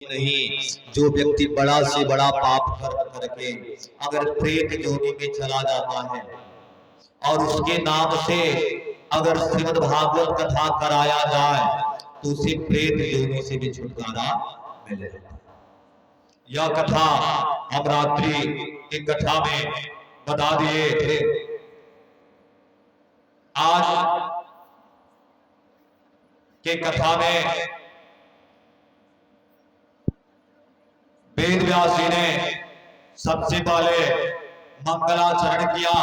नहीं। जो व्यक्ति बड़ा से बड़ा पाप कर्म करके अगर प्रेत योनि में चला जाता है और उसके नाम से अगर श्रीमद् भागवत कथा कराया जाए तो उसे प्रेत योनि से भी छुटकारा मिलेगा। यह कथा हम रात्रि की कथा में बता दिए थे। आज के कथा में वेद व्यास जी ने सबसे पहले मंगलाचरण किया,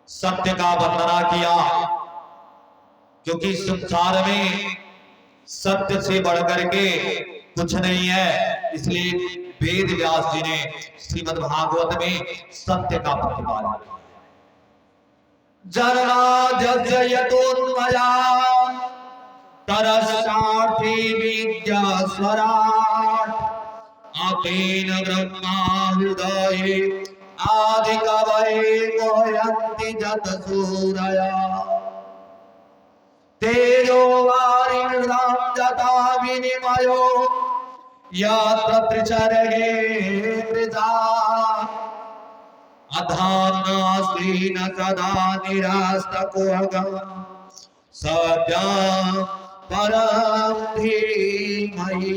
सत्य का वंदना किया, क्योंकि संसार में सत्य से बढ़कर के कुछ नहीं है। इसलिए वेद व्यास जी ने श्रीमद् भागवत में सत्य का प्रतिपादन किया। जन्माद्यस्यतोन्मया तरसार्थी विद्या स्वराट आकेन ब्रह्मा हृदये आदि कवये मोहयन्ति जत सूरया तेजो वारिमृदां जता विनिमयो यत्र त्रिसर्गे मृषा अधाम्नास्ति न सदा निरास्तकुहकं सत्यं परं धीमहि।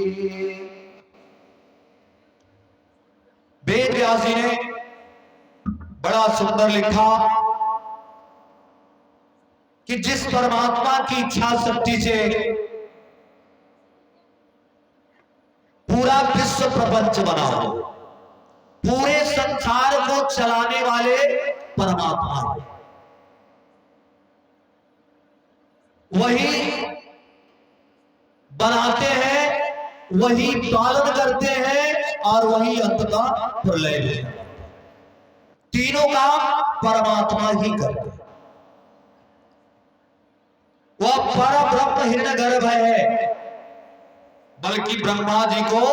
वेद व्यास जी ने बड़ा सुंदर लिखा कि जिस परमात्मा की इच्छा शक्ति से पूरा विश्व प्रपंच बना हो, पूरे संसार को चलाने वाले परमात्मा है, वही बनाते हैं, वही पालन करते हैं और वही अंत का प्रलय है। तीनों काम परमात्मा ही करते हैं। वह परब्रह्म हिरण्यगर्भ है, बल्कि ब्रह्मा जी को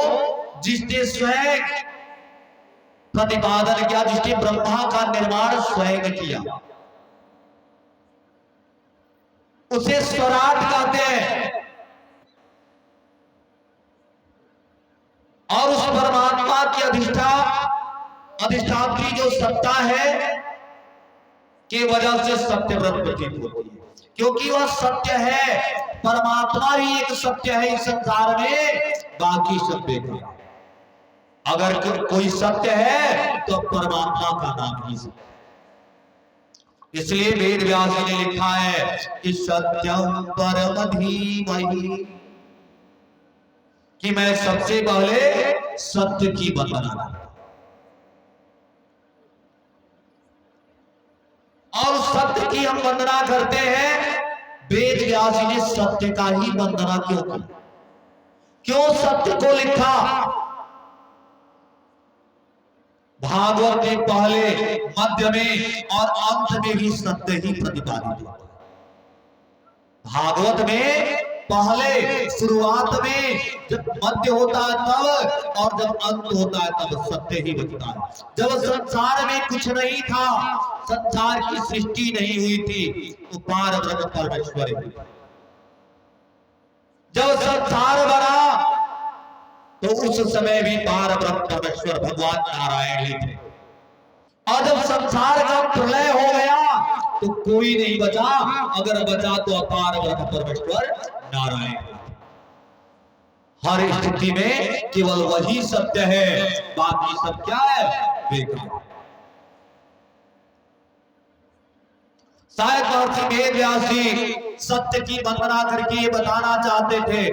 जिसने स्वयं प्रतिपादन किया, जिसने ब्रह्मा का निर्माण स्वयं किया, उसे स्वराट कहते हैं। और उस परमात्मा की अधिष्ठात्री जो सत्ता है के वजह से सत्य व्रत प्रतीत होती है, क्योंकि वह सत्य है। परमात्मा ही एक सत्य है इस संसार में, बाकी सब बेकार। अगर कोई सत्य है तो परमात्मा का नाम ही सत्य। इसलिए वेद व्यास जी ने लिखा है कि सत्यम परम धीमहि, कि मैं सबसे पहले सत्य की वंदना करता और सत्य की हम वंदना करते हैं। वेद व्यास जी ने सत्य का ही वंदना क्यों की, क्यों सत्य को लिखा? भागवत के पहले, मध्य में और अंत में भी सत्य ही प्रतिपादित होता है। भागवत में पहले शुरुआत में जब मध्य होता है तब, और जब अंत होता है तब सत्य ही बचता है। जब संसार में कुछ नहीं था, संसार की सृष्टि नहीं हुई थी, तो पार ब्रह्म परमेश्वर ही। जब संसार बना तो उस समय भी पार ब्रह्म परमेश्वर भगवान नारायण ही थे। और जब संसार का प्रलय हो गया तो कोई नहीं बचा, अगर बचा तो अपार ब्रह्म परमेश्वर नारायण। हर स्थिति में केवल वही सत्य है, बाकी सब क्या है? बेकार। शायद महर्षि वेद व्यास जी सत्य की वंदना करके ये बताना चाहते थे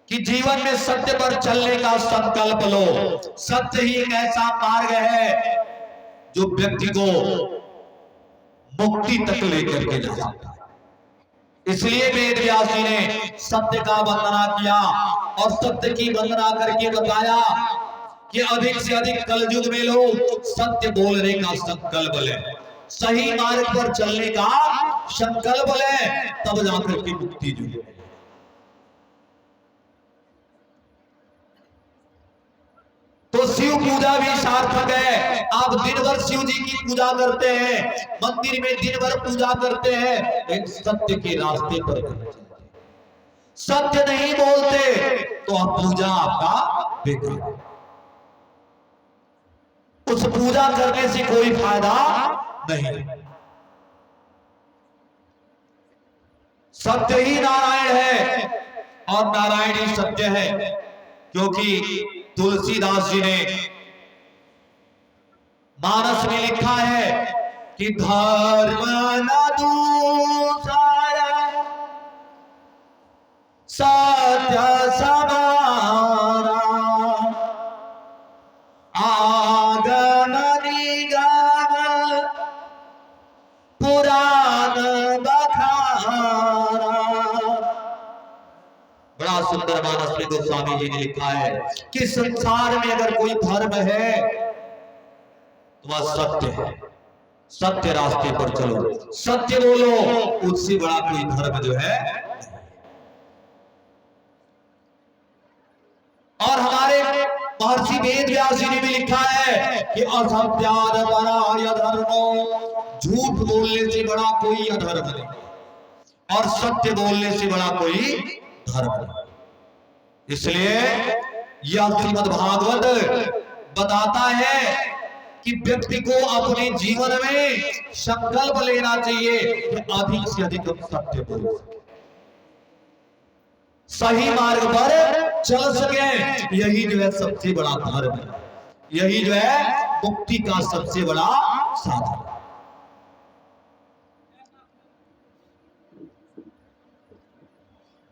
कि जीवन में सत्य पर चलने का संकल्प लो। सत्य ही एक ऐसा मार्ग है जो व्यक्ति को मुक्ति तक लेकर के जा सकता है। इसलिए वेद व्यास जी ने सत्य का वंदना किया और सत्य की वंदना करके बताया कि अधिक से अधिक कलयुग में लोग सत्य बोलने का संकल्प लें, सही मार्ग पर चलने का संकल्प लें, तब जाकर के मुक्ति जुड़े। तो शिव पूजा भी सार्थक है। आप दिन भर शिव जी की पूजा करते हैं, मंदिर में दिन भर पूजा करते हैं, एक सत्य के रास्ते पर सत्य नहीं बोलते तो अब पूजा आपका बेकार, उस पूजा करने से कोई फायदा नहीं। सत्य ही नारायण है और नारायण ही सत्य है, क्योंकि तुलसीदास जी ने मानस में लिखा है कि धर्म न दूसरा सत्य समाना, आगम निगम पुराण बखाना। बड़ा सुंदर मानस में गोस्वामी जी ने लिखा है कि संसार में अगर कोई धर्म है तो वह सत्य है। सत्य रास्ते पर चलो, सत्य बोलो, उससे बड़ा कोई धर्म जो है। और हमारे महर्षि वेद व्यास जी ने भी लिखा है कि असत्याद पराय धर्मो, झूठ बोलने से बड़ा कोई अधर्म नहीं और सत्य बोलने से बड़ा कोई धर्म नहीं। इसलिए यह श्रीमद् भागवत बताता है कि व्यक्ति को अपने जीवन में संकल्प लेना चाहिए कि अधिक से अधिक सत्य बोलो, सही मार्ग पर चल सके। यही जो है सबसे बड़ा धर्म है, यही जो है मुक्ति का सबसे बड़ा साधन।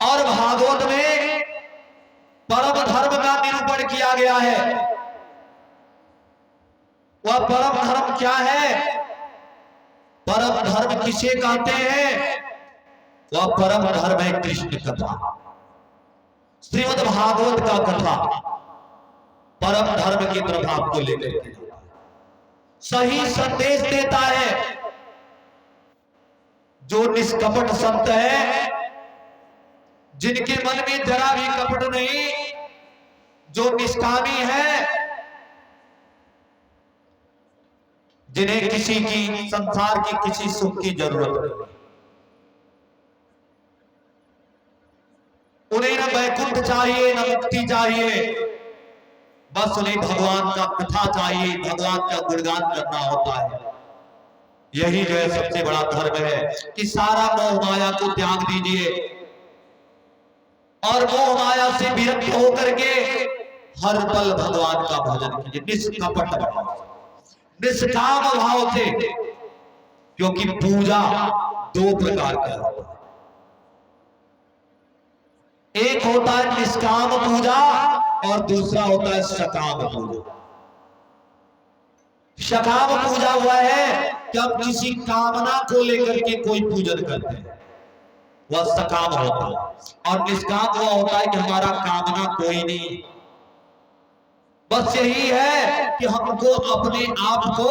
और भागवत में परम धर्म का निरूपण किया गया है। वह परम धर्म क्या है? परम धर्म किसे कहते हैं? वह परम धर्म है कृष्ण कथा, श्रीमद् भागवत का कथा परम धर्म की तरफ आपको लेकर के सही संदेश देता है। जो निष्कपट संत है, जिनके मन में जरा भी कपट नहीं, जो निष्कामी है, जिन्हें किसी की संसार की किसी सुख की जरूरत नहीं, उन्हें न वैकुंठ चाहिए न मुक्ति चाहिए, बस उन्हें भगवान का कथा चाहिए, भगवान का गुणगान करना होता है। यही जो है सबसे बड़ा धर्म है कि सारा मोह माया को त्याग दीजिए और मोह माया से विरक्त होकर के हर पल भगवान का भजन कीजिए, निष्कपट भाव, निष्काम भाव से। क्योंकि पूजा दो प्रकार का होता है, एक होता है निष्काम पूजा और दूसरा होता है सकाम पूजा। सकाम पूजा हुआ है कि हम किसी कामना को लेकर के कोई पूजन करते हैं, वह सकाम होता है। और निष्काम हुआ होता है कि हमारा कामना कोई नहीं, बस यही है कि हमको अपने आप को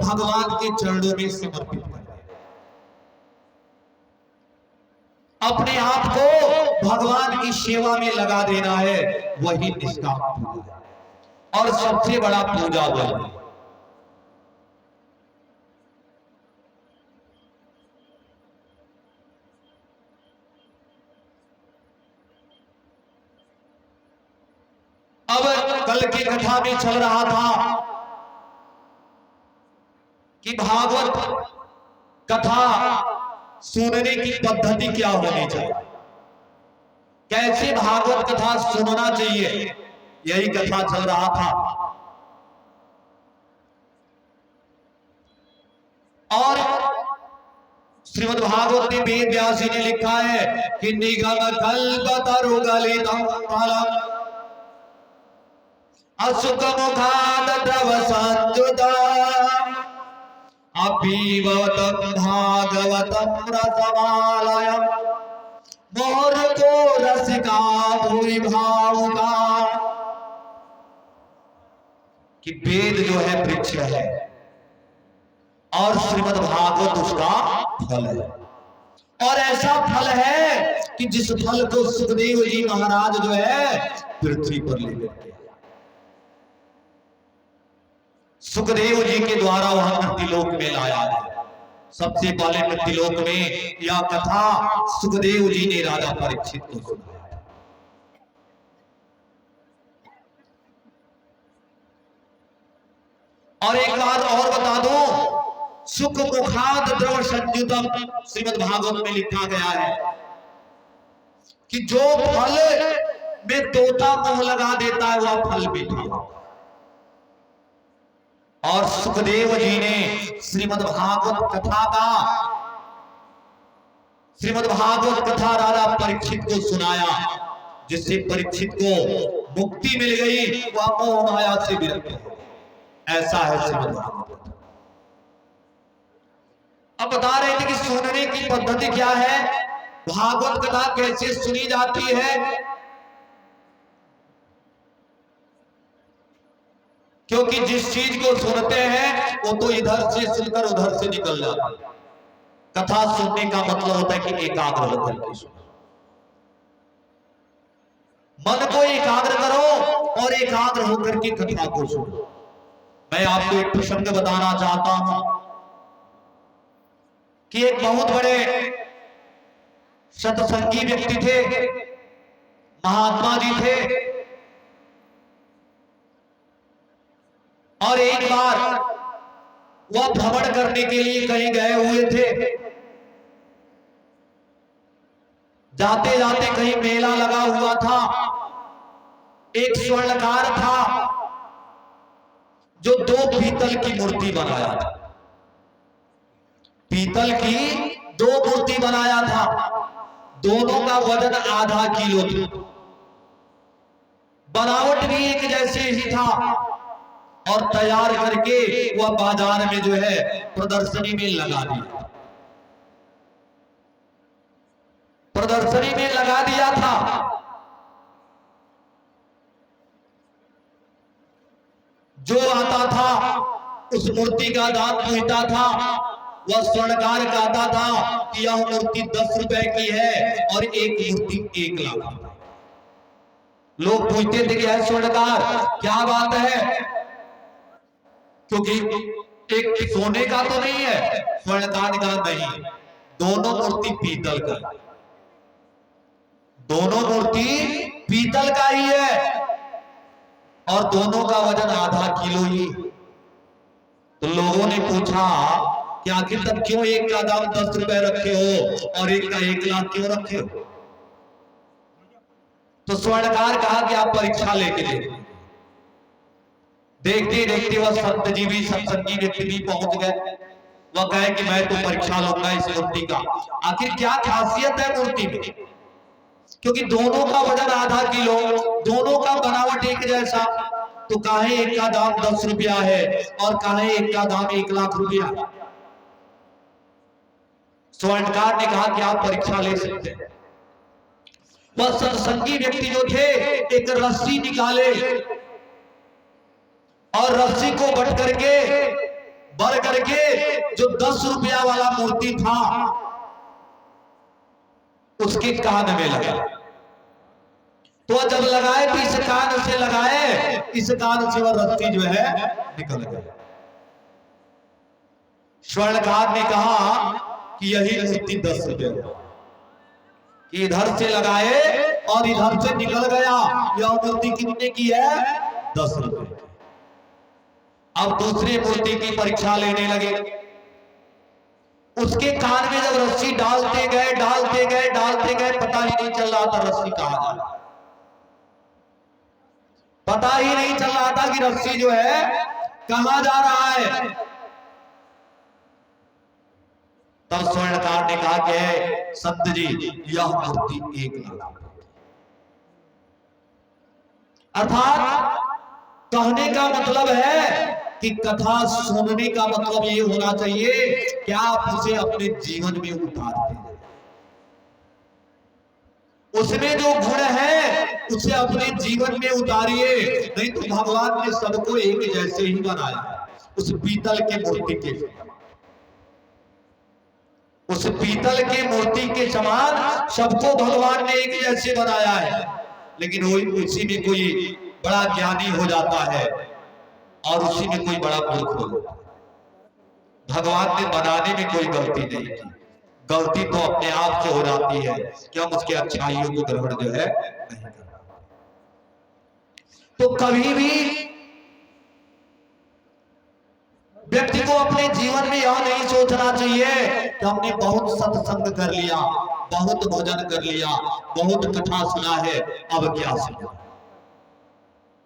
भगवान के चरणों में समर्पित करना, अपने आप को भगवान की सेवा में लगा देना है, वही निष्काम पूजा है। और सबसे बड़ा पूजा वही है। अब कल की कथा में चल रहा था कि भागवत कथा सुनने की पद्धति क्या होनी चाहिए, कैसे भागवत कथा सुनना चाहिए, यही कथा चल रहा था। और श्रीमद् भागवत में वेद व्यास जी ने लिखा है कि निगम कल्पतरुगलितं फलम् असुख मुखाद द्रव संयुता अपिबतं भागवतं रसमालयम् मुहुर्को रसिका भूरि भावुका। कि वेद जो है वृक्ष है और श्रीमद् भागवत उसका फल है। और ऐसा फल है कि जिस फल को सुखदेव जी महाराज जो है पृथ्वी पर ले गए, सुखदेव जी के द्वारा वह मृत्युलोक में लाया है। सबसे पहले मृत्युलोक में यह कथा सुखदेव जी ने राजा परीक्षित को सुनाया। और एक बात और बता दो, सुख मुखाद द्रव संयुतम श्रीमद् भागवत में लिखा गया है कि जो फल में तोता मुंह लगा देता है वह फल मीठा। और सुखदेव जी ने श्रीमद् भागवत कथा का, श्रीमद् भागवत कथा राजा परीक्षित को सुनाया, जिससे परीक्षित को मुक्ति मिल गई, वह मोह माया से विरक्त हो। ऐसा है श्रीमद् भागवत। अब बता रहे थे कि सुनने की पद्धति क्या है, भागवत कथा कैसे सुनी जाती है। क्योंकि जिस चीज को सुनते हैं वो तो इधर से सुनकर उधर से निकल जाता है। कथा सुनने का मतलब होता है कि एकाग्र होकर के सुनो, मन को एकाग्र करो और एकाग्र होकर के कथा को सुनो। मैं आपको एक प्रसंग बताना चाहता हूं कि एक बहुत बड़े सत्संगी व्यक्ति थे, महात्मा जी थे, और एक बार वह भ्रमण करने के लिए कहीं गए हुए थे। जाते जाते कहीं मेला लगा हुआ था, एक स्वर्णकार था जो 2 पीतल की मूर्ति बनाया था। पीतल की 2 मूर्ति बनाया था, दोनों का वजन आधा किलो था, बनावट भी एक जैसे ही था, और तैयार करके वह बाजार में जो है प्रदर्शनी में लगा दिया। प्रदर्शनी में लगा दिया था। जो आता था उस मूर्ति का दाम पूछता था। वह स्वर्णकार कहता था कि यह मूर्ति 10 रुपए की है और एक मूर्ति 1 लाख। लोग पूछते थे कि है स्वर्णकार क्या बात है, क्योंकि एक सोने का तो नहीं है। स्वर्णकार का नहीं, दोनों मूर्ति पीतल का, दोनों मूर्ति पीतल का ही है और दोनों का वजन आधा किलो ही। तो लोगों ने पूछा कि आखिर तब क्यों एक का दाम 10 रुपए रखे हो और एक का 1 लाख क्यों रखे हो। तो स्वर्णकार कहा कि आप परीक्षा लेके देखो। देखते देखते वह सत्यजीवी सत्संगी व्यक्ति भी पहुंच गए। वह कहे कि मैं तो परीक्षा लूंगा इस मूर्ति का, आखिर क्या खासियत है मूर्ति में, क्योंकि दोनों का वजन आधा किलो, दोनों का बनावट एक जैसा, तो काहे एक का दाम 10 रुपया है और काहे एक का दाम 1 लाख रुपया। स्वर्णकार ने कहा कि आप परीक्षा ले सकते हैं। वह सत्संगी व्यक्ति जो थे एक रस्सी निकाले और रस्सी को बट करके भर करके जो 10 रुपया वाला मूर्ति था उसके कान में लगा। तो जब लगाए तो इस कान से लगाए, इस कान से वह रस्सी जो है निकल गई। स्वर्णकार ने कहा कि यही मूर्ति 10 रुपये, इधर से लगाए और इधर से निकल गया। यह मूर्ति कितने की है? 10 रुपये। अब दूसरी मूर्ति की परीक्षा लेने लगे। उसके कान में जब रस्सी डालते गए डालते गए डालते गए, पता ही नहीं चल रहा था रस्सी कहां जा रहा, पता ही नहीं चल रहा था कि रस्सी जो है कहां जा रहा है। तब स्वर्णकार ने कहा कि संत जी यह मूर्ति 1 लाख। अर्थात कहने का मतलब है कि कथा सुनने का मतलब ये होना चाहिए कि आप उसे अपने जीवन में उतारते हैं, उसमें जो गुण है उसे अपने जीवन में उतारिए। नहीं तो भगवान ने सबको एक जैसे ही बनाया। उस पीतल की मूर्ति के समान, उस पीतल की मूर्ति के समान सबको भगवान ने एक जैसे बनाया है। लेकिन वही उसी में कोई बड़ा ज्ञानी हो जाता है और उसी में कोई बड़ा मूर्ख हो जाता है। भगवान ने बनाने में कोई गलती नहीं की, गलती तो अपने आप से हो जाती है कि हम उसकी अच्छाइयों को ग्रहण जो है नहीं करते। तो कभी भी यह नहीं सोचना चाहिए कि हमने बहुत सत्संग कर लिया, बहुत भजन कर लिया, बहुत कथा सुना है, अब क्या सुना।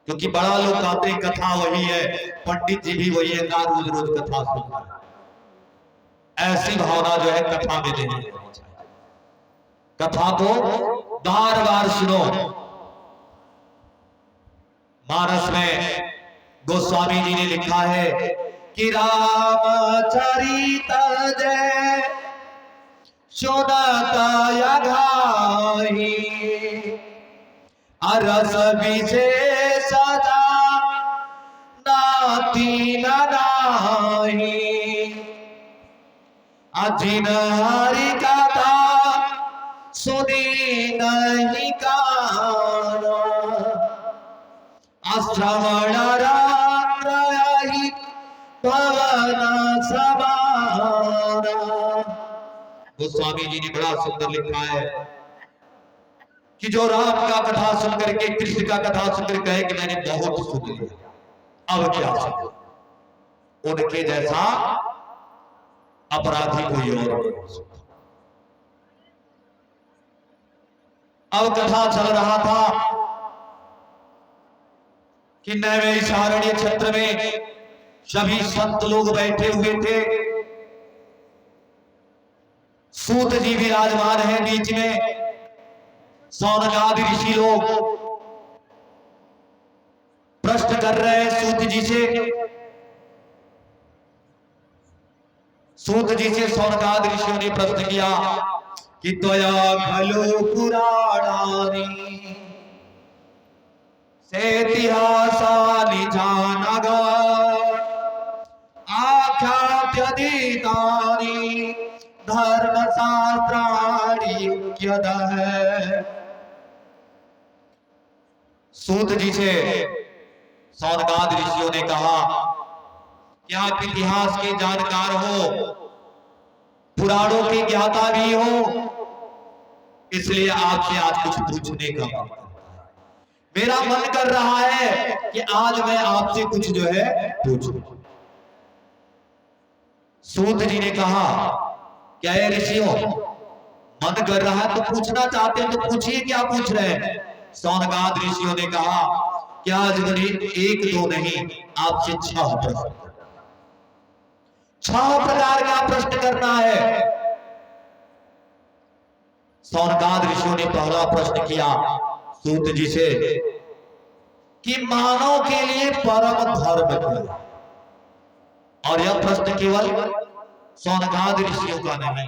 क्योंकि बड़ा लोग कहते हैं कथा वही है, पंडित जी भी वही है, ना रोज रोज कथा सुनता है। ऐसी भावना जो है कथा में नहीं होनी चाहिए। कथा को बार बार सुनो। मानस में गोस्वामी जी ने लिखा है कि रामचरित जय सुनत अघाई, अरस विशेष नाती नाही, जिन हरि कथा सुनी नहीं काना, श्रवण राही पवन समाना। गोस्वामी जी ने बड़ा सुंदर लिखा है कि जो राम का कथा सुन करके, कृष्ण का कथा सुनकर कहे कि मैंने बहुत सुन लिया, अब क्या सुन, उनके जैसा अपराधी कोई और नहीं हो सकता। अब कथा चल रहा था कि नैमिषारण्य क्षेत्र में सभी संत लोग बैठे हुए थे। सूत जी विराजमान है बीच में, सौनकादि ऋषि लोग प्रश्न कर रहे हैं सूत जी से। सूत जी से सौनकादि ऋषियों ने प्रश्न किया कि त्वया खलु पुराणानि सेतिहासानि जानगा, आख्यात्यधीतानि धर्मशास्त्राणि युज्यतः। सूत जी से सौनकादि ऋषियों ने कहा कि आप इतिहास के जानकार हो, पुराणों के ज्ञाता भी हो, इसलिए आपसे आज कुछ पूछने का मेरा मन कर रहा है कि आज मैं आपसे कुछ जो है पूछूं। सूत जी ने कहा क्या ये ऋषियों मन कर रहा है तो पूछना चाहते हैं तो पूछिए, क्या पूछ रहे हैं। सौनकाद ऋषियों ने कहा कि आज एक दो नहीं, आपसे 6 प्रश्न, 6 प्रकार का प्रश्न करना है। सौनकाद ऋषियों ने पहला प्रश्न किया सूत जी से कि मानव के लिए परम धर्म क्या है। और यह प्रश्न केवल सौनकाद ऋषियों का नहीं,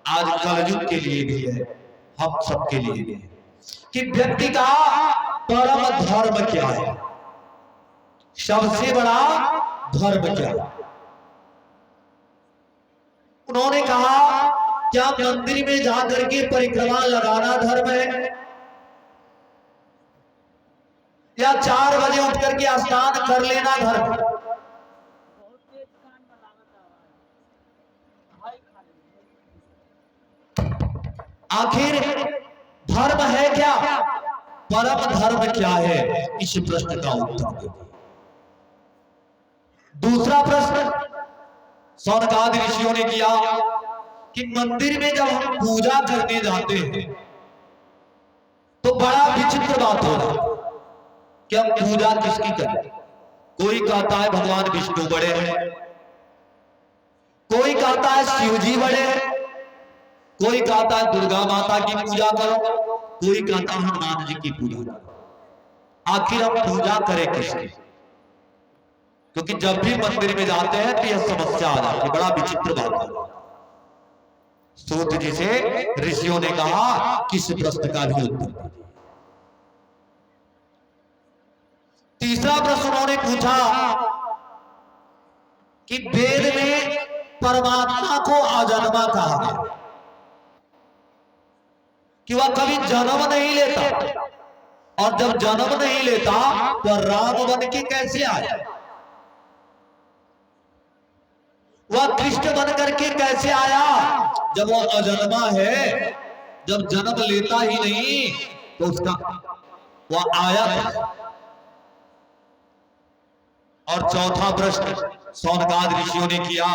आज कलयुग के लिए भी है, हम सबके लिए भी है कि व्यक्ति का परम धर्म क्या है, सबसे बड़ा धर्म क्या है। उन्होंने कहा क्या मंदिर में जाकर के परिक्रमा लगाना धर्म है, या 4 बजे उठ करके स्नान कर लेना धर्म। आखिर धर्म है क्या, परम धर्म क्या है, इस प्रश्न का उत्तर दो। दूसरा प्रश्न सौनकादि ऋषियों ने किया कि मंदिर में जब हम पूजा करने जाते हैं तो बड़ा विचित्र बात हो रहा है कि हम पूजा किसकी करें। कोई कहता है भगवान विष्णु बड़े हैं, कोई कहता है शिव जी बड़े हैं, कोई कहता है दुर्गा माता की पूजा करो, कोई कहता है हनुमान जी की पूजा करो। आखिर हम पूजा करें किसकी? क्योंकि जब भी मंदिर में जाते हैं तो यह समस्या आ जाती है, बड़ा विचित्र बात है। सूत जी से ऋषियों ने कहा किस प्रश्न का भी उत्तर। तीसरा प्रश्न उन्होंने पूछा कि वेद में परमात्मा को अजन्मा कहा गया कि वह कभी जन्म नहीं लेता, और जब जन्म नहीं लेता तो राम बन के कैसे आया, वह कृष्ण बन करके कैसे आया जब वह अजन्मा है, जब जन्म लेता ही नहीं तो उसका वह आया था। और चौथा प्रश्न सौनकाद ऋषियों ने किया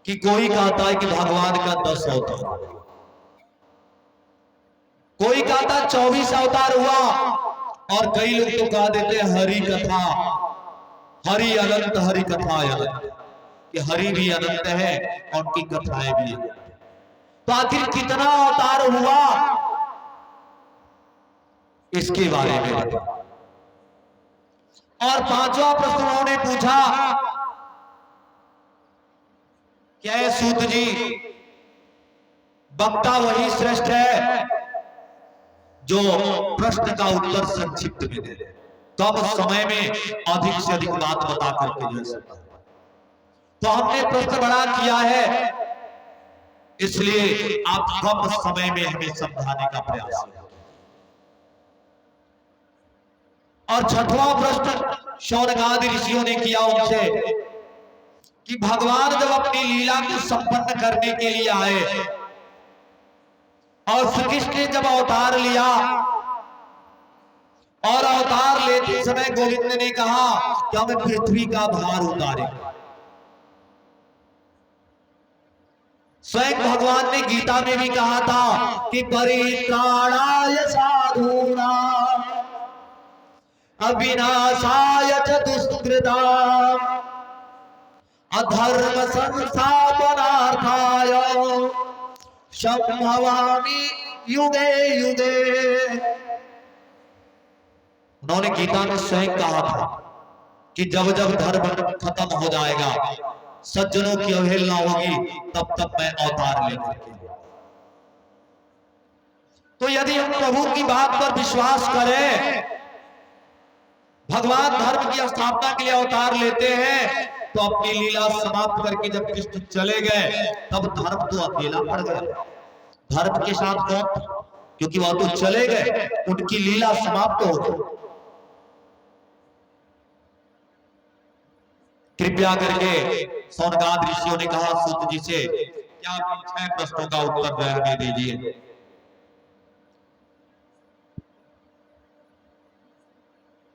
कि कोई कहता है कि भगवान का 10 अवतार, कोई कहता 24 अवतार हुआ, और कई लोग तो कह देते हैं हरि कथा, हरि अनंत, हरि कथा अनंत, कि हरि भी अनंत है और उनकी कथाएं भी अनंत। तो आखिर कितना अवतार हुआ, इसके बारे में बताओ। और पांचवा प्रश्न उन्होंने पूछा, क्या है सूत जी, वक्ता वही श्रेष्ठ है जो प्रश्न का उत्तर संक्षिप्त में दे, कम समय में अधिक से अधिक बात बता करके जो है। तो हमने प्रश्न बड़ा किया है, इसलिए आप कम समय में हमें समझाने का प्रयास करें। और छठवां प्रश्न शौनकादि ऋषियों ने किया उनसे कि भगवान जब अपनी लीला को संपन्न करने के लिए आए और श्री कृष्ण ने जब अवतार लिया, और अवतार लेते समय गोविंद ने कहा कि हमें पृथ्वी का भार उतारे। स्वयं भगवान ने गीता में भी कहा था कि परित्राणाय साधूनां अविनाशाय च दुष्कृतां अधर्म संस्थापनार्थाय संभवामि युगे युगे। उन्होंने गीता में स्वयं कहा था कि जब जब धर्म खत्म हो जाएगा, सज्जनों की अवहेलना होगी, तब तक मैं अवतार लेकर के। तो यदि हम प्रभु की बात पर विश्वास करें, भगवान धर्म की स्थापना के लिए अवतार लेते हैं, तो अपनी लीला समाप्त करके जब कृष्ण चले गए, तब धर्म तो अकेला पड़ गया। धर्म के साथ कौन? क्योंकि वह तो चले गए, उनकी लीला समाप्त हो गई। कृपया करके शौनकादि ऋषियों ने कहा सूत जी से, क्या आप 6 प्रश्नों का उत्तर हमें दीजिए।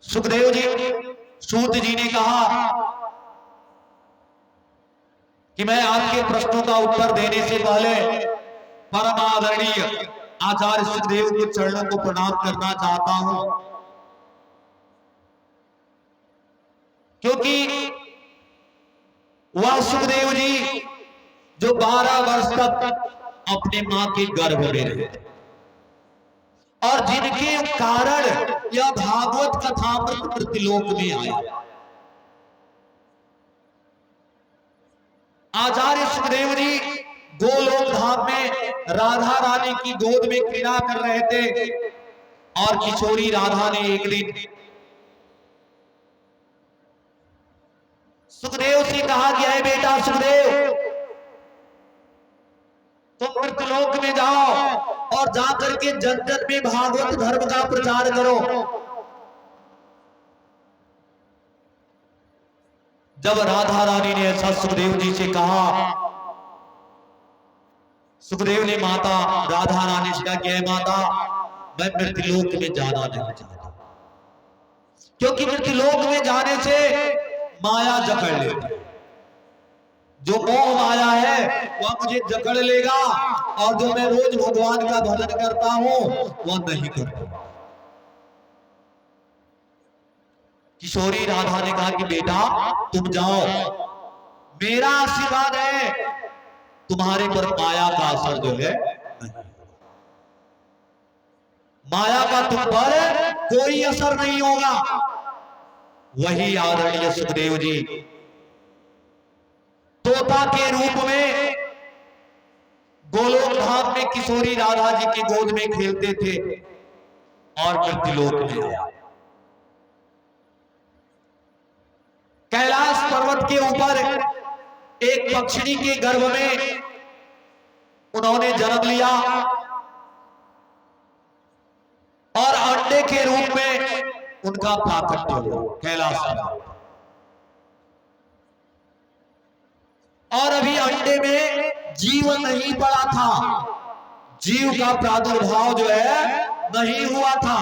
सुखदेव जी, सूत जी ने कहा कि मैं आपके प्रश्नों का उत्तर देने से पहले परम आदरणीय आचार्य सुखदेव के चरणों को प्रणाम करना चाहता हूं, क्योंकि वह सुखदेव जी जो 12 वर्ष तक अपने मां के गर्भ में रहे और जिनके कारण यह भागवत कथामृत पृथ्वीलोक में आया। आचार्य सुखदेव जी गोलोक धाम में राधा रानी की गोद में क्रीड़ा कर रहे थे, और किशोरी राधा ने एक दिन सुखदेव से कहा कि है बेटा सुखदेव, तुम मृतलोक में जाओ और जाकर के जन जन में भागवत धर्म का प्रचार करो। जब राधा रानी ने ऐसा सुखदेव जी से कहा, सुखदेव ने माता राधा रानी से कहा कि माता, मैं मृतलोक में जाना नहीं चाहता, क्योंकि मृतलोक में जाने से माया जकड़ लेती, जो मोह माया है वह मुझे जकड़ लेगा, और जो मैं रोज भगवान का भजन करता हूं वह नहीं करता। किशोरी राधा ने कहा कि बेटा तुम जाओ, मेरा आशीर्वाद है तुम्हारे पर माया का असर जो है नहीं, माया का तुम पर कोई असर नहीं होगा। वही आदरणीय सुखदेव जी तोता के रूप में गोलोक धाम में किशोरी राधा जी की गोद में खेलते थे, और मृत्युलोक में आया। कैलाश पर्वत के ऊपर एक पक्षिणी के गर्भ में उन्होंने जन्म लिया, और अंडे के रूप में उनका प्राकट्य हुआ कैलाश में। और अभी अंडे में जीव नहीं पड़ा था, जीव का प्रादुर्भाव जो है नहीं हुआ था।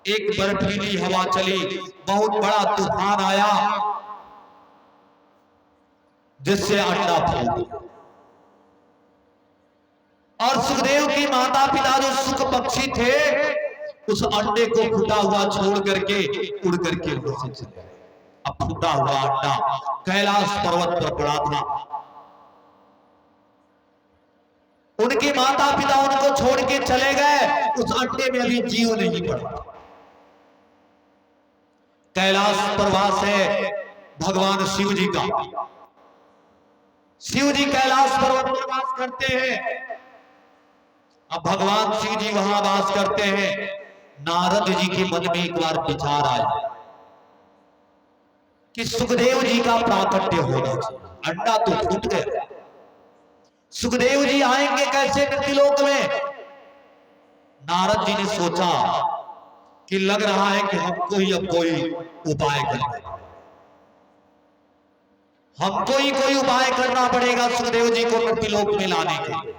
एक बर्फीली हवा चली, बहुत बड़ा तूफान आया, जिससे अंडा फूटा। और सुखदेव की माता पिता जो सुख पक्षी थे उस अंडे को फूटा हुआ छोड़ करके उड़ करके वहां से चले गए। अब फूटा हुआ अंडा कैलाश पर्वत पर पड़ा था। उनके माता पिता उनको छोड़ के चले गए, उस अंडे में अभी जीव नहीं पड़ा। कैलाश प्रवास है भगवान शिव जी का। शिव जी कैलाश पर्वत पर वास करते हैं। अब भगवान शिव जी वहां वास करते हैं। नारद जी के मन में एक बार विचार आया कि सुखदेव जी का प्राकट्य होना चाहिए। अंडा तो फूट गया, सुखदेव जी आएंगे कैसे मृत्युलोक में? नारद जी ने सोचा कि लग रहा है कि हमको ही अब कोई उपाय करना, हमको ही कोई उपाय करना पड़ेगा सुखदेव जी को मृत्युलोक में लाने के लिए।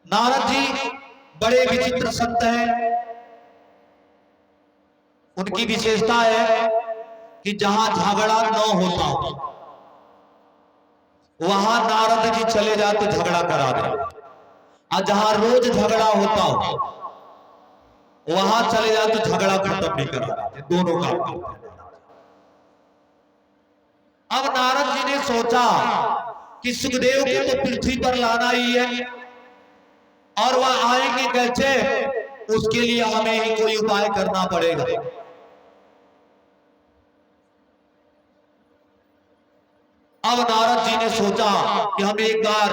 नारद जी बड़े विचित्र संत हैं। उनकी विशेषता है कि जहां झगड़ा न होता हो वहां नारद जी चले जाते झगड़ा करा दे, और जहां रोज झगड़ा होता हो वहां चले जाते झगड़ा खत्म नहीं करा देते। दोनों काम करते। अब नारद जी ने सोचा कि सुखदेव को तो पृथ्वी पर लाना ही है, और वह आएंगे कैसे? उसके लिए हमें ही कोई उपाय करना पड़ेगा। अब नारद जी ने सोचा कि हम एक बार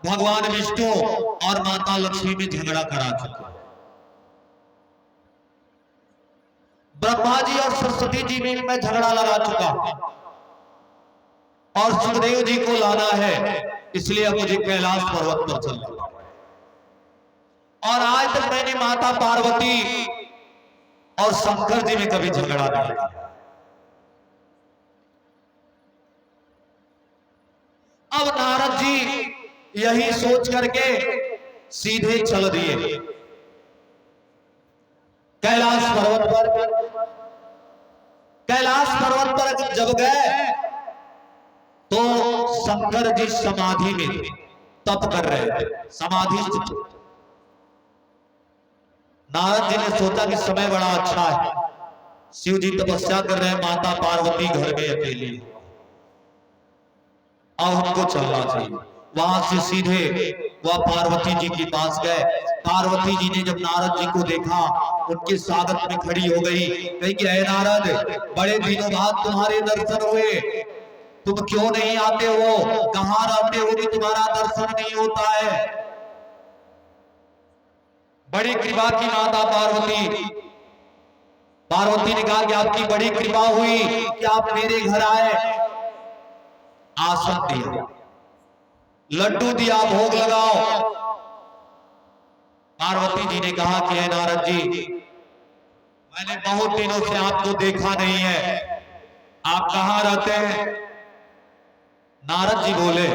भगवान विष्णु और माता लक्ष्मी में झगड़ा करा चुके, ब्रह्मा जी और सरस्वती जी में मैं झगड़ा लगा चुका, और सुखदेव जी को लाना है, इसलिए मुझे कैलाश पर्वत पर चलना। और आज तक मैंने माता पार्वती और शंकर जी में कभी झगड़ा नहीं किया। अब नारद जी यही सोच करके सीधे चल दिए कैलाश पर्वत पर। कैलाश पर्वत पर जब गए तो शंकर जी समाधि में तप कर रहे थे, समाधि स्थित। नारद जी ने सोचा कि समय बड़ा अच्छा है, शिव जी तपस्या कर रहे हैं, माता पार्वती घर में अकेली, अब हमको चलना चाहिए। वहां से सीधे वह पार्वती जी के पास गए। पार्वती जी ने जब नारद जी को देखा, उनके स्वागत में खड़ी हो गई, कही कि हे नारद, बड़े दिनों बाद तुम्हारे दर्शन हुए, तुम क्यों नहीं आते हो? कहां रहते हो कि तुम्हारा दर्शन नहीं होता है? बड़ी कृपा की माता पार्वती। पार्वती ने कहा कि आपकी बड़ी कृपा हुई कि आप मेरे घर आए। आसन दिया, लड्डू दिया, भोग लगाओ। पार्वती जी ने कहा कि हे नारद जी, मैंने बहुत दिनों से आपको देखा नहीं है, आप कहां रहते हैं? नारद जी बोले,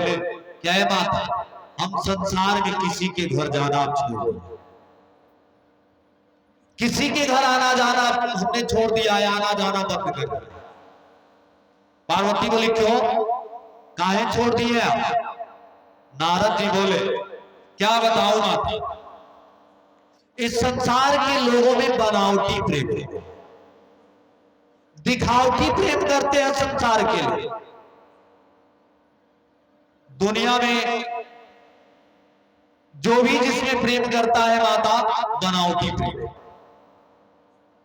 क्या है माता, हम संसार में किसी के घर जाना छोड़, किसी के घर आना जाना हमने छोड़ दिया है, आना जाना बंद कर दिया। पार्वती बोली, क्यों, काहे छोड़ दिए आप? नारद जी बोले, क्या बताऊं माता, इस संसार के लोगों में बनावटी प्रेम है, दिखावटी प्रेम करते हैं संसार के लिए। दुनिया में जो भी जिसमें प्रेम करता है माता, बनावटी प्रेम,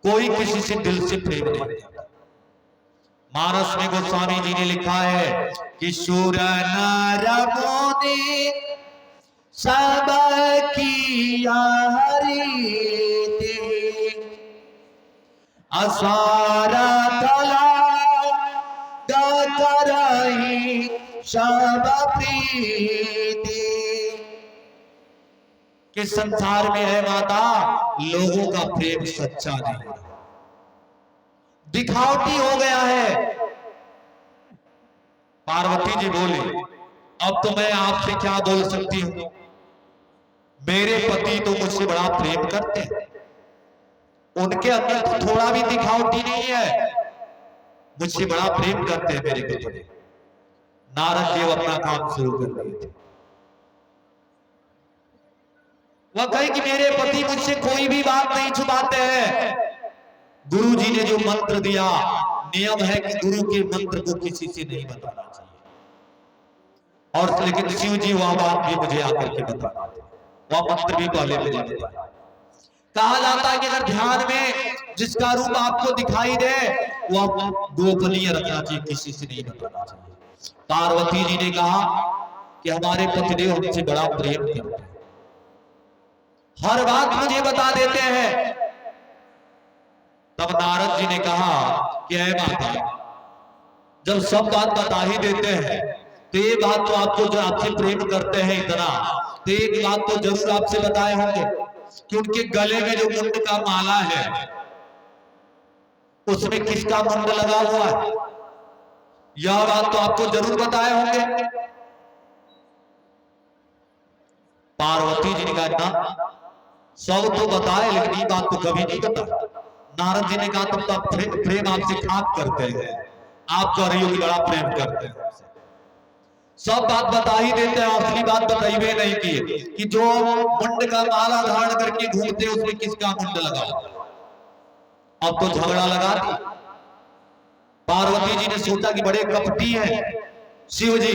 कोई किसी से दिल से प्रेम नहीं करता। मानस में गोस्वामी जी ने लिखा है कि सुर नर मुनि सब किया हरि, असारा तला करही सब प्रीति। कि संसार में है माता, लोगों का प्रेम सच्चा नहीं, दिखावटी हो गया है। पार्वती जी बोली, अब तो मैं आपसे क्या बोल सकती हूं, मेरे पति तो मुझसे बड़ा प्रेम करते हैं, उनके अंदर तो थोड़ा भी दिखावटी नहीं है। मुझसे बड़ा प्रेम करते हैं मेरे पति। नारद देव अपना काम शुरू कर दिए थे। वह कहे कि मेरे पति मुझसे कोई भी बात नहीं छुपाते हैं। गुरु जी ने जो मंत्र दिया, नियम है कि गुरु के मंत्र को किसी से नहीं बताना चाहिए। और लेकिन शिव जी वह बात भी मुझे आकर के बताना थे, वह मंत्र भी पहले मुझे बताया। कहा जाता है कि अगर ध्यान में जिसका रूप आपको दिखाई दे वह गोपनीय रखना चाहिए, किसी से नहीं बताना चाहिए। पार्वती जी ने कहा कि हमारे पतिदेव हमसे बड़ा प्रेम करते हैं, हर बात मुझे बता देते हैं। तब नारद जी ने कहा कि ऐ माता, जब सब बात बता ही देते हैं तो ये बात तो आपको, जो आपसे प्रेम करते हैं इतना, तो एक बात तो जरूर आपसे बताए होंगे कि उनके गले में जो मुंड का माला है उसमें किसका मुंड लगा हुआ है, यह बात तो आपको जरूर बताए होंगे। पार्वती जी ने कहा ना, सब तो बताए लेकिन ये बात तो कभी नहीं बताया। नारद जी ने कहा तुम तो प्रेम आपसे खाक करते हैं, आप कह रही हो कि बड़ा प्रेम करते हैं, सब बात बता ही देते हैं, असली बात बताइए नहीं किए कि जो मुंड का माला धारण करके घूमते उसमें किसका मुंड लगा। अब तो झगड़ा लगा दी। पार्वती जी ने सोचा कि बड़े कपटी हैं शिव जी,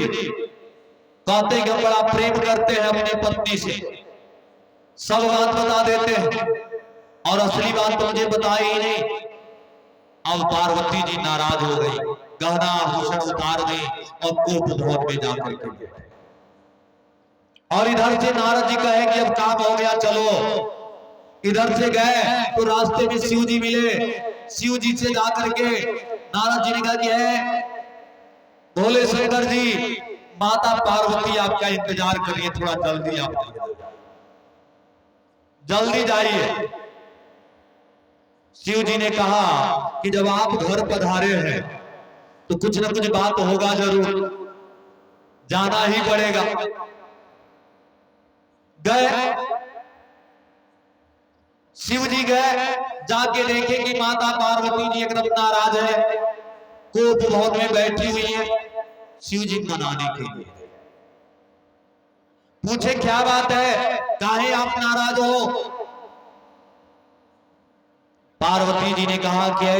कहते हैं कि हम बड़ा प्रेम करते हैं अपनी पत्नी से, सब बात बता देते हैं और असली बात तो मुझे बताई ही नहीं। अब पार्वती जी नाराज हो गई, गहना आभूषण उतार दी और कोप भवन में जाकर के बैठे। और इधर से नारद जी कहे कि अब काम हो गया, चलो। इधर से गए तो रास्ते में शिव जी मिले। शिव जी से जाकर के नारद जी ने कहा कि है भोले शंकर जी, माता पार्वती आपका इंतजार कर रही है, थोड़ा जल्दी आप जल्दी जाइए। शिव जी ने कहा कि जब आप घर पधारे हैं तो कुछ ना कुछ बात होगा जरूर, जाना ही पड़ेगा। गए, शिव जी गए, जाके देखे कि माता पार्वती जी एकदम नाराज है, कोप भवन में बैठी हुई है। शिव जी मनाने के लिए पूछे क्या बात है, काहे आप नाराज हो। पार्वती जी ने कहा कि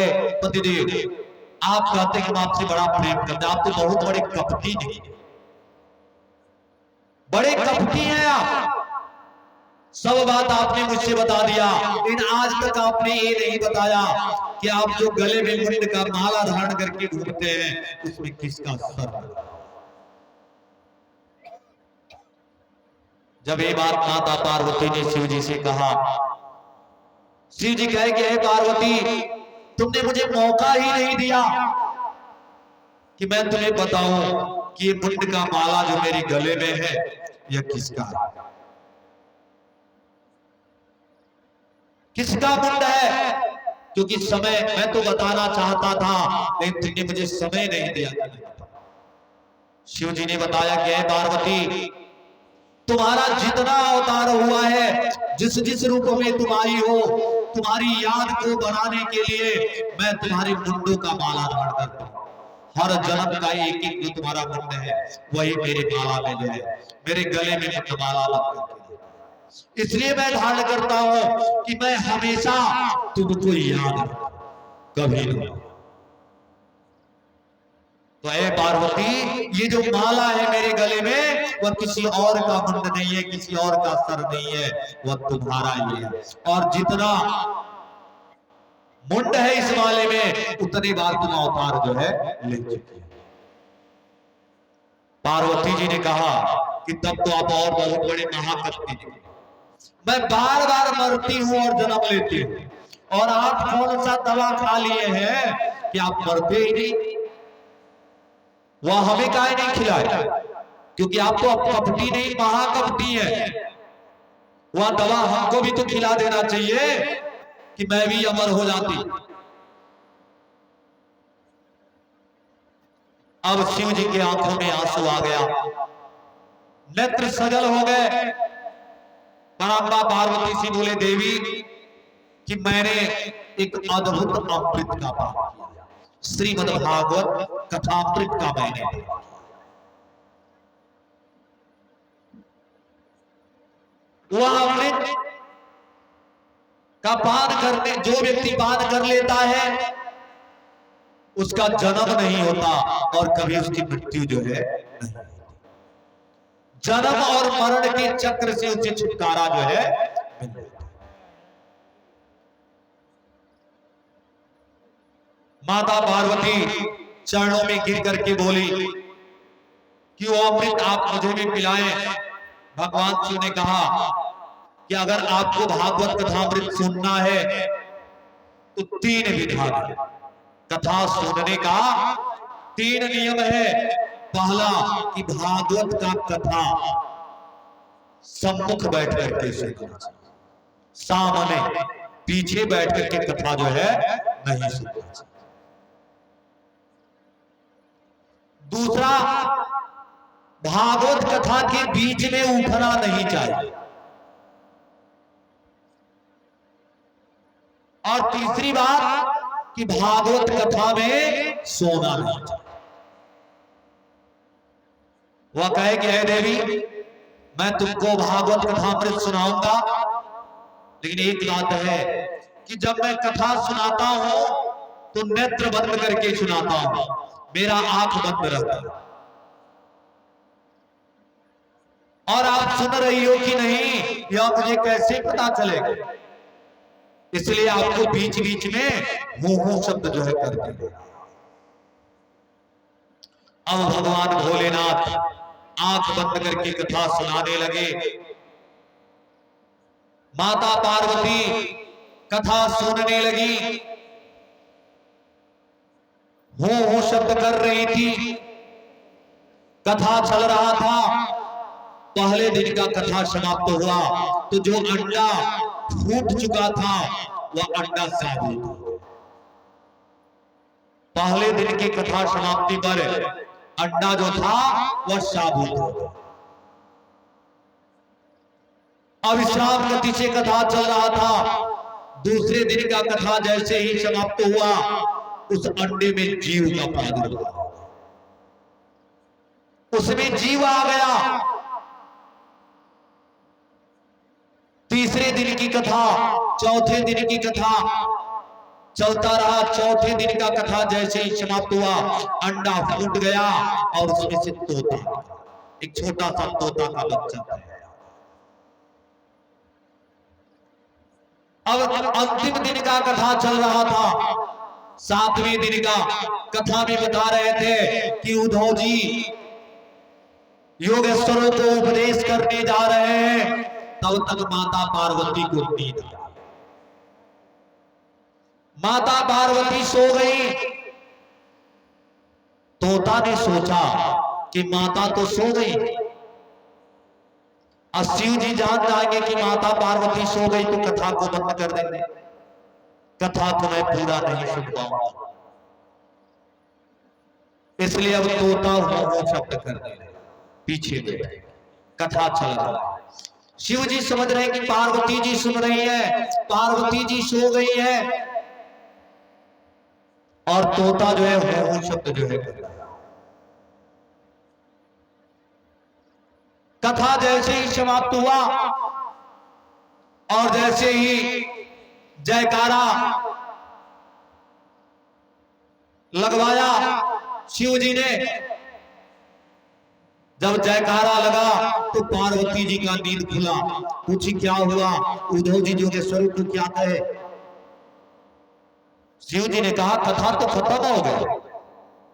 पतिदेव, आप कहते हैं कि हम आपसे बड़ा प्रेम करते हैं, आप तो बहुत बड़े कपटी नहीं, बड़े कपटी हैं आप, सब बात आपने मुझसे बता दिया, लेकिन आज तक आपने ये नहीं बताया कि आप जो गले में मुंड का माला धारण करके घूमते हैं उसमें किसका सर। जब ये बात माता पार्वती ने शिव जी से कहा, शिव जी कहे कि हे पार्वती, तुमने मुझे मौका ही नहीं दिया कि मैं तुम्हें बताऊं कि ये मुंड का माला जो मेरे गले में है यह किसका है, किसका मुंड है। क्योंकि समय मैं तो बताना चाहता था लेकिन तुमने मुझे समय नहीं दिया। शिव जी ने बताया कि हे पार्वती, तुम्हारा जितना अवतार हुआ है, जिस जिस रूप में तुम आई हो, तुम्हारी याद को बनाने के लिए मैं तुम्हारे मुंडों का माला धारण करता हूं। हर जन्म का एक एक जो तुम्हारा मुंड है वही मेरे माला में जो है, मेरे गले में मुंड माला लग करके, इसलिए मैं धारण करता हूं कि मैं हमेशा तुमको याद रखूं, कभी नहीं। तो ऐ पार्वती, ये जो माला है मेरे गले में वह किसी और का मुंड नहीं है, किसी और का सर नहीं है, वह तुम्हारा ही है। और जितना मुंड है इस माले में उतनी बार तुम अवतार जो है ले चुकी है। पार्वती जी ने कहा कि तब तो आप और बहुत बड़े महाकपटी थे, मैं बार बार मरती हूं और जन्म लेती हूं, और आप कौन सा दवा खा लिए हैं कि आप मरते ही नहीं। वह हमें काहे नहीं खिलाए, क्योंकि आप तो कपटी नहीं महाकपटी है। वह दवा हमको भी तो खिला देना चाहिए कि मैं भी अमर हो जाती। अब शिव जी के आंखों में आंसू आ गया, नेत्र सजल हो गए। परांबा पार्वती से बोले, देवी कि मैंने एक अद्भुत अमृत का पान किया, श्रीमद् भागवत कथामृत का मैंने वह अमृत का पान करने जो व्यक्ति पान कर लेता है उसका जन्म नहीं होता और कभी उसकी मृत्यु जो है नहीं होती। जन्म और मरण के चक्र से उसे छुटकारा जो है मिल जाता। माता पार्वती चरणों में गिर करके बोली कि वो अमृत आप मुझे भी पिलाएं। भगवान शिव ने कहा कि अगर आपको भागवत कथामृत सुनना है तो 3 विधान है। कथा सुनने का 3 नियम है। पहला कि भागवत का कथा सम्मुख बैठ करके सुनना, सामने पीछे बैठ करके कथा जो है नहीं सुनना। दूसरा, भागवत कथा के बीच में उठना नहीं चाहिए। और तीसरी बात कि भागवत कथा में सोना नहीं चाहिए। वह कहे कि हे देवी, मैं तुमको भागवत कथामृत सुनाऊंगा, लेकिन एक बात है कि जब मैं कथा सुनाता हूं तो नेत्र बंद करके सुनाता हूं, मेरा आंख बंद रहता है। और आप सुन रही हो कि नहीं यह मुझे कैसे पता चलेगा? इसलिए आपको बीच बीच में हो शब्द जो है करते हैं। अब भगवान भोलेनाथ आंख बंद करके कथा सुनाने लगे। माता पार्वती कथा सुनने लगी, हो शब्द कर रही थी। कथा चल रहा था। पहले दिन का कथा समाप्त हुआ तो जो अंडा फूट चुका था वह अंडा साबुत। पहले दिन की कथा समाप्ति पर अंडा जो था वह साबुत। अविश्राम गति से कथा चल रहा था। दूसरे दिन का कथा जैसे ही समाप्त हुआ उस अंडे में जीव का प्रादुर्भाव, उसमें जीव आ गया। तीसरे दिन की कथा, चौथे दिन की कथा चलता रहा। चौथे दिन का कथा जैसे ही समाप्त हुआ अंडा फूट गया और उसमें से तोता, एक छोटा सा तोता का बच्चा था। अब अंतिम दिन का कथा चल रहा था। 7वें दिन का कथा में बता रहे थे कि उद्धव जी योगेश्वरों को उपदेश करने जा रहे हैं। तब तक माता पार्वती को नींद आई। माता पार्वती सो गई। तोता ने सोचा कि माता तो सो गई, और शिव जी जान जाएंगे कि माता पार्वती सो गई तो कथा को बंद कर देंगे, कथा को मैं पूरा नहीं सुन पाऊंगा। इसलिए अब तोता हो शब्द कर दे, पीछे बैठे, कथा चल रहा है। शिव जी समझ रहे हैं कि पार्वती जी सुन रही है, पार्वती जी सो गई है, और तोता जो है हो शब्द जो है कर रहा है। कथा जैसे ही समाप्त हुआ और जैसे ही जयकारा लगवाया शिव जी ने, जब जयकारा लगा तो पार्वती जी का नींद खुला। पूछी क्या हुआ उद्धव जी, योगेश्वर को क्या कहे? शिव जी ने कहा कथा तो खत्म हो गई,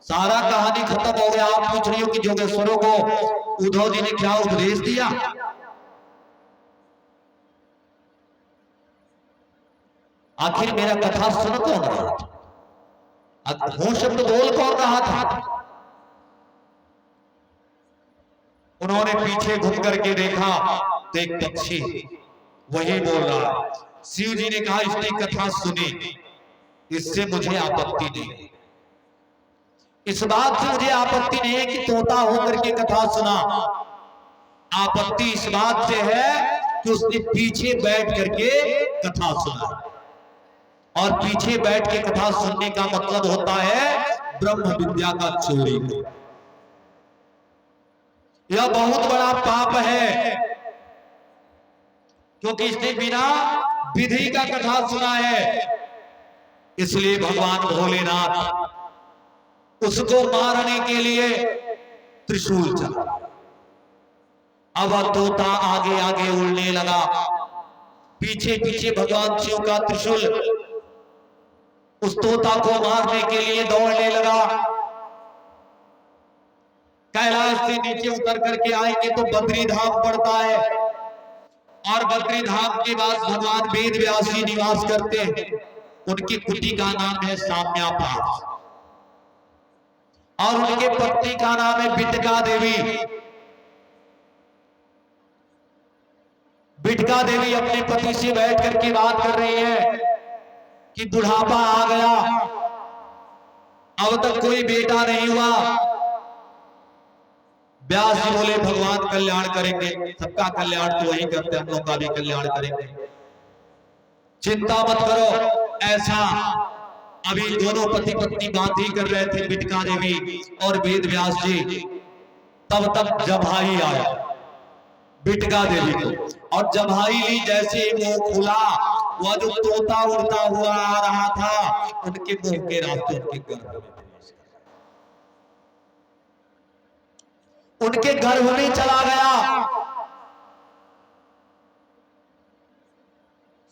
सारा कहानी खत्म हो गया। आप पूछ रही हो कि योगेश्वरों को उद्धव जी ने क्या उपदेश दिया? आखिर मेरा कथा सुन कौन रहा था? हो शब्द बोल कौन रहा था? उन्होंने पीछे घूम करके देखा तो एक पक्षी वही बोल रहा है। शिव जी ने कहा इसने कथा सुनी, इससे मुझे आपत्ति नहीं, इस बात से मुझे आपत्ति नहीं है कि तोता होकर के कथा सुना। आपत्ति इस बात से है कि उसने पीछे बैठ करके कथा सुना। और पीछे बैठ के कथा सुनने का मतलब होता है ब्रह्म विद्या का चोरी। यह बहुत बड़ा पाप है, क्योंकि इसने बिना विधि का कथा सुना है। इसलिए भगवान भोलेनाथ उसको मारने के लिए त्रिशूल चला। अब तोता आगे आगे उड़ने लगा, पीछे पीछे भगवान शिव का त्रिशूल उस तोता को मारने के लिए दौड़ने लगा। कैलाश से नीचे उतर करके आएंगे तो बद्री धाम पड़ता है, और बद्री धाम के पास भगवान वेद व्यास जी निवास करते हैं। उनकी कुटी का नाम है साम्यापास, और उनके पत्नी का नाम है बिटका देवी। बिटका देवी अपने पति से बैठ करके बात कर रही है कि बुढ़ापा आ गया, अब तक कोई बेटा नहीं हुआ। व्यास जी बोले भगवान कल्याण करेंगे, सबका कल्याण तो वही करते, हम लोग का भी कल्याण करेंगे, चिंता मत करो। ऐसा अभी दोनों पति पत्नी बात ही कर रहे थे, बिटका देवी और वेद व्यास जी। तब तक जम्हाई आया बिटका देवी को, और जम्हाई ली जैसे मुंह खुला, वह जो तोता उड़ता हुआ आ रहा था उनके मुंह के रास्ते उनके गर्भ में चला गया।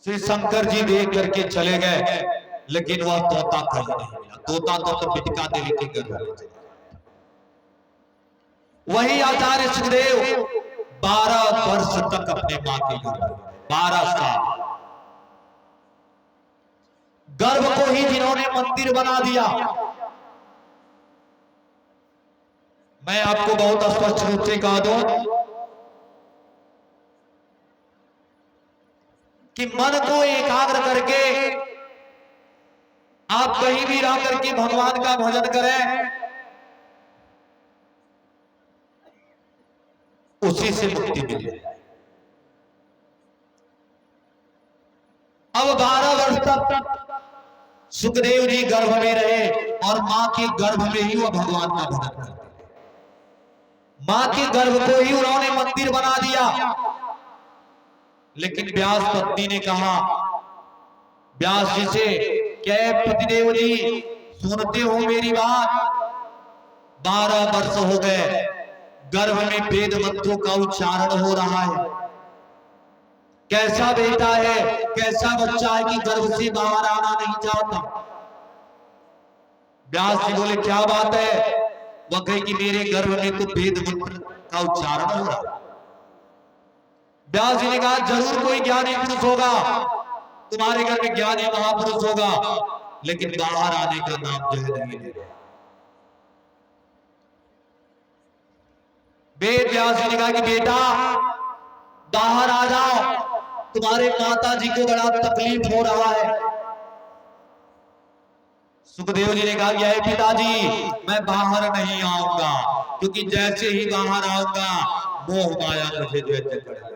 श्री शंकर जी देख करके चले गए, लेकिन वह तोता कहीं नहीं मिला। तोता तो बिटका देवी के गर्भ में चला। वही आचार्य सुखदेव 12 वर्ष तक अपने मां के गर्भ में, 12 साल गर्भ को ही जिन्होंने मंदिर बना दिया। मैं आपको बहुत स्पष्ट रूप से कह दूं कि मन को एकाग्र करके आप कहीं भी रह करके भगवान का भजन करें, उसी से मुक्ति मिले। अब 12 वर्ष तक सुखदेव जी गर्भ में रहे, और मां के गर्भ में ही वो भगवान का भजन करते। मां के गर्भ को ही उन्होंने मंदिर बना दिया। लेकिन व्यास पत्नी ने कहा व्यास जी से, क्या पतिदेव जी सुनते हो मेरी बात? 12 वर्ष हो गए, गर्भ में वेद मंत्रों का उच्चारण हो रहा है, कैसा बेटा है, कैसा बच्चा है कि गर्भ से बाहर आना नहीं चाहता। व्यास जी बोले क्या बात है? वह कहे कि मेरे गर्भ में तो वेद मंत्र का उच्चारण हो रहा है। व्यास जी ने कहा जरूर कोई ज्ञानी पुरुष होगा, तुम्हारे घर में ज्ञानी महापुरुष होगा, लेकिन बाहर आने का नाम जो है नहीं ले रहा। वेद व्यास जी ने कहा कि बेटा बाहर आ जाओ, तुम्हारे माता जी को बड़ा तकलीफ हो रहा है। सुखदेव जी ने कहा यह पिताजी मैं बाहर नहीं आऊंगा, क्योंकि जैसे ही बाहर आऊंगा मोह माया मुझे जो है जकड़ लेगा,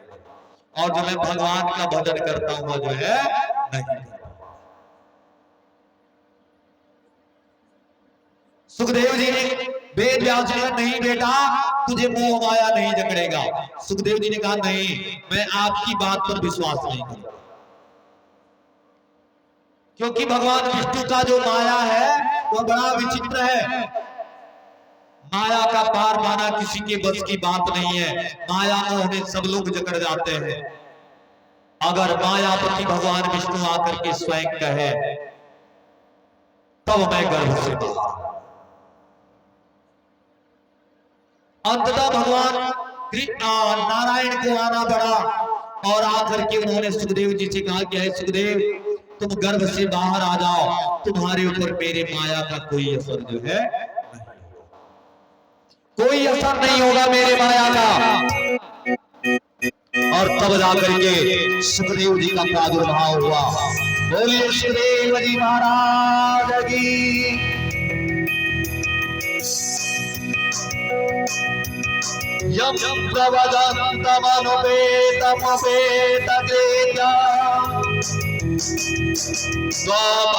और जो मैं भगवान का भजन करता हूं जो है नहीं। सुखदेव जी ने वेद व्यास जी ने नहीं बेटा तुझे मोह माया नहीं जकड़ेगा। सुखदेव जी ने कहा नहीं, मैं आपकी बात पर विश्वास नहीं करूंगा, क्योंकि भगवान विष्णु का जो माया है वह बड़ा विचित्र है। माया का पार पाना किसी के बस की बात नहीं है। माया मोह में सब लोग जकड़ जाते हैं। अगर मायापति भगवान विष्णु आकर के स्वयं कहे तब मैं गर्भ से बाहर। अंततः भगवान नारायण को आना पड़ा, और आकर के उन्होंने सुखदेव जी से कहा कि सुखदेव तुम गर्भ से बाहर आ जाओ, तुम्हारे ऊपर मेरे माया का कोई असर जो है कोई असर नहीं होगा मेरे माया का। और तब जाकर के सुखदेव जी का प्रादुर्भाव हुआ। बोलिए सुखदेव जी महाराज की। यम प्रवदन्तमनुपेतमपेतक्लेशम् द्वापर